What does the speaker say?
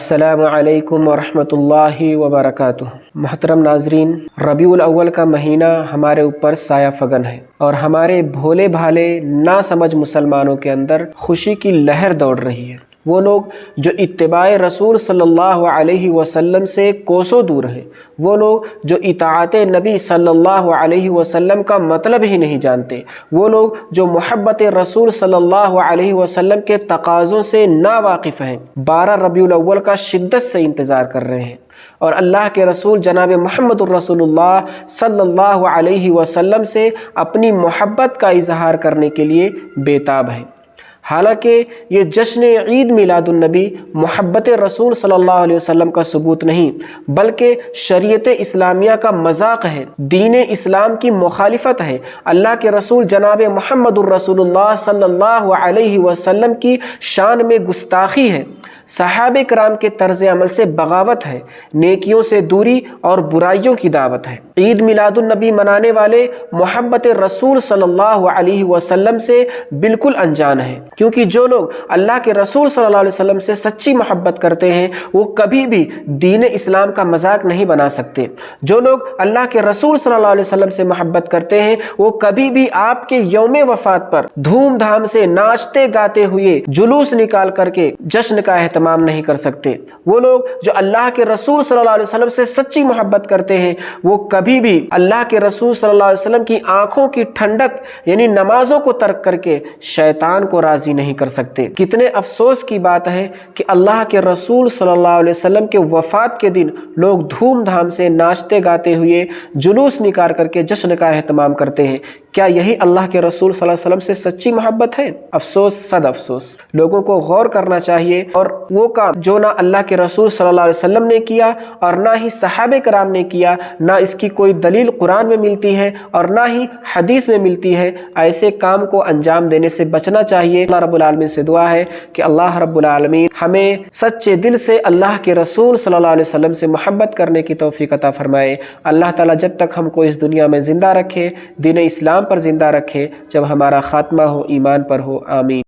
السلام علیکم ورحمۃ اللہ وبرکاتہ۔ محترم ناظرین، ربیع الاول کا مہینہ ہمارے اوپر سایہ فگن ہے اور ہمارے بھولے بھالے ناسمجھ مسلمانوں کے اندر خوشی کی لہر دوڑ رہی ہے۔ وہ لوگ جو اتباع رسول صلی اللہ علیہ وسلم سے کوسوں دور ہیں، وہ لوگ جو اطاعت نبی صلی اللہ علیہ وسلم کا مطلب ہی نہیں جانتے، وہ لوگ جو محبت رسول صلی اللہ علیہ وسلم کے تقاضوں سے ناواقف ہیں، 12 ربیع الاول کا شدت سے انتظار کر رہے ہیں اور اللہ کے رسول جناب محمد الرسول اللہ صلی اللہ علیہ وسلم سے اپنی محبت کا اظہار کرنے کے لیے بےتاب ہیں۔ حالانکہ یہ جشن عید میلاد النبی محبت رسول صلی اللہ علیہ وسلم کا ثبوت نہیں بلکہ شریعت اسلامیہ کا مذاق ہے، دین اسلام کی مخالفت ہے، اللہ کے رسول جناب محمد الرسول اللہ صلی اللہ علیہ وسلم کی شان میں گستاخی ہے، صحابہ کرام کے طرز عمل سے بغاوت ہے، نیکیوں سے دوری اور برائیوں کی دعوت ہے۔ عید میلاد النبی منانے والے محبت رسول صلی اللہ علیہ وسلم سے بالکل انجان ہیں، کیونکہ جو لوگ اللہ کے رسول صلی اللہ علیہ وسلم سے سچی محبت کرتے ہیں وہ کبھی بھی دین اسلام کا مذاق نہیں بنا سکتے۔ جو لوگ اللہ کے رسول صلی اللہ علیہ وسلم سے محبت کرتے ہیں وہ کبھی بھی آپ کے یوم وفات پر دھوم دھام سے ناچتے گاتے ہوئے جلوس نکال کر کے جشن کا اہتمام نہیں کر سکتے۔ وہ لوگ جو اللہ کے رسول صلی اللہ علیہ وسلم سے سچی محبت کرتے ہیں وہ کبھی بھی اللہ کے رسول صلی اللہ علیہ وسلم کی آنکھوں کی ٹھنڈک یعنی نمازوں کو ترک کر کے شیطان کو راضی نہیں کر سکتے۔ کتنے افسوس کی بات ہے کہ اللہ کے رسول صلی اللہ علیہ وسلم کے وفات کے دن لوگ دھوم دھام سے ناچتے گاتے ہوئے جلوس نکال کر کے جشن کا اہتمام کرتے ہیں۔ کیا یہی اللہ کے رسول صلی اللہ علیہ وسلم سے سچی محبت ہے؟ افسوس صد افسوس۔ لوگوں کو غور کرنا چاہیے اور وہ کام جو نہ اللہ کے رسول صلی اللہ علیہ وسلم نے کیا اور نہ ہی صحابہ کرام نے کیا، نہ اس کی کوئی دلیل قرآن میں ملتی ہے اور نہ ہی حدیث میں ملتی ہے، ایسے کام کو انجام دینے سے بچنا چاہیے۔ اللہ رب العالمین سے دعا ہے کہ اللہ رب العالمین ہمیں سچے دل سے اللہ کے رسول صلی اللہ علیہ وسلم سے محبت کرنے کی توفیق عطا فرمائے۔ اللہ تعالیٰ جب تک ہم کو اس دنیا میں زندہ رکھے، دین اسلام پر زندہ رکھے، جب ہمارا خاتمہ ہو ایمان پر ہو، آمین۔